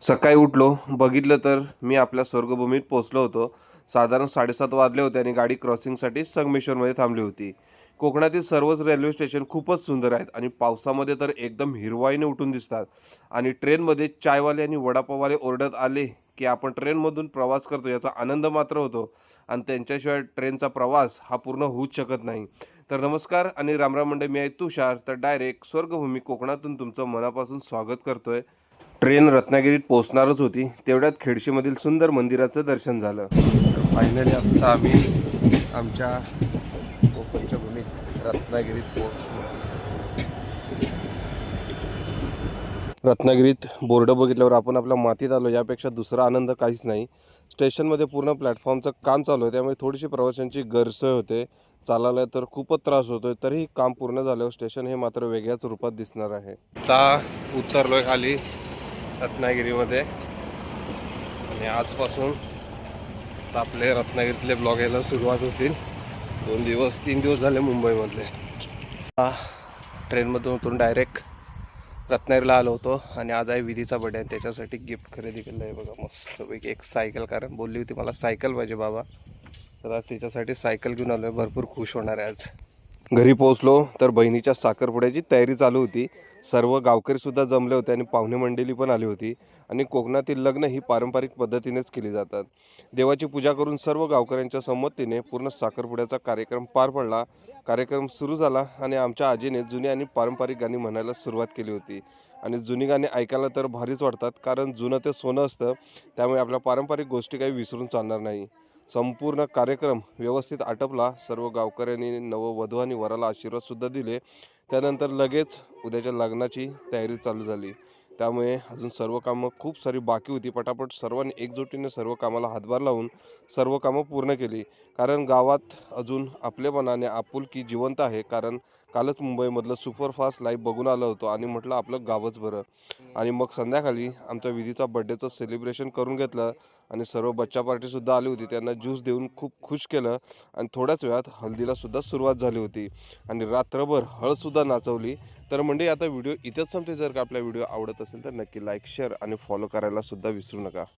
सकाळी उठलो, बघितलं तर मी आपल्या स्वर्गभूमीत पोहोचलो होतो. साधारण 7:30 वाजले होते आणि गाडी क्रॉसिंगसाठी संगमेश्वरमध्ये थांबली होती. कोकणातील सर्वच रेल्वे स्टेशन खूपच सुंदर आहेत आणि पावसामध्ये तर एकदम हिरवाईने उठून दिसतात. आणि ट्रेनमध्ये चायवाले आणि वडापाववाले ओरडत आले, की आपण ट्रेनमधून प्रवास करतो याचा आनंद मात्र होतो आणि त्यांच्याशिवाय ट्रेनचा प्रवास हा पूर्ण होऊच शकत नाही. तर नमस्कार आणि रामराम मंडळी, मी आहे तुषार. तर डायरेक्ट स्वर्गभूमी कोकणातून तुमचं मनापासून स्वागत करतोय. ट्रेन रत्नागिरीत पोहोचणारच होती, तेवढ्यात खेडशीमधील सुंदर मंदिराचं दर्शन झालं. तर फायनली आत्ता आम्ही आमच्या कोकणच्या भूमीत रत्नागिरीत पोहोचलो. रत्नागिरीत बोर्ड बघितल्यावर आपण आपल्या मातीत आलो यापेक्षा दुसरा आनंद काहीच नाही. स्टेशनमध्ये पूर्ण प्लॅटफॉर्मचं काम चालू आहे, त्यामुळे थोडीशी प्रवाशांची गैरसोय होते. चालायला तर खूपच त्रास होतोय, तरीही काम पूर्ण झाल्यावर स्टेशन हे मात्र वेगळ्याच रूपात दिसणार आहे. आता उतरलोय खाली रत्नागिरीमध्ये आणि आजपासून आता आपले रत्नागिरीतले ब्लॉग यायला सुरुवात होतील. 3 दिवस झाले मुंबईमधले. ट्रेनमधून उतरून डायरेक्ट रत्नागिरीला आलो होतो आणि आज आहे विधीचा बर्थडे आणि त्याच्यासाठी गिफ्ट खरेदी केलं आहे. बघा मस्तपैकी एक सायकल, कारण बोलली होती मला सायकल पाहिजे बाबा, तर आज तिच्यासाठी सायकल घेऊन आलो आहे. भरपूर खुश होणार आहे आज. घरी पोहोचलो तर बहिणीच्या साखरपुड्याची तयारी चालू होती. सर्व गावकरीसुद्धा जमले होते आणि पाहुणे मंडळी पण आली होती. आणि कोकणातील लग्न ही पारंपरिक पद्धतीनेच केली जातात. देवाची पूजा करून सर्व गावकऱ्यांच्या संमतीने पूर्ण साखरपुड्याचा कार्यक्रम पार पडला. कार्यक्रम सुरू झाला आणि आमच्या आजीने जुनी आणि पारंपरिक गाणी म्हणायला सुरुवात केली होती. आणि जुनी गाणी ऐकायला तर भारीच वाटतात, कारण जुनं ते सोनं असतं. त्यामुळे आपल्या पारंपरिक गोष्टी काही विसरून चालणार नाही. संपूर्ण कार्यक्रम व्यवस्थित आटपला. सर्व गावकऱ्यांनी नववधू आणि वराला आशीर्वादसुद्धा दिले. त्यानंतर लगेच उद्याच्या लग्नाची तयारी चालू झाली. त्यामुळे अजून सर्व कामं खूप सारी बाकी होती. पटापट सर्वांनी एकजुटीने सर्व कामाला हातभार लावून सर्व कामं पूर्ण केली. कारण गावात अजून आपलेपणाने आपुलकी जिवंत आहे. कारण कालच मुंबईमधलं सुपरफास्ट लाईव्ह बघून आलो होतो आणि म्हटलं आपलं गावच बरं. आणि मग संध्याकाळी आमच्या विधीचा बड्डेचं सेलिब्रेशन करून घेतलं आणि सर्व बच्चा पार्टीसुद्धा आली होती. त्यांना ज्यूस देऊन खूप खुश केलं आणि थोड्याच वेळात हल्दीलासुद्धा सुरुवात झाली होती आणि रात्रभर हळदसुद्धा नाचवली. तर म्हणजे आता व्हिडिओ इथेच संपते. जर का आपला व्हिडिओ आवडत असेल तर नक्की लाईक, शेअर आणि फॉलो करायला सुद्धा विसरू नका.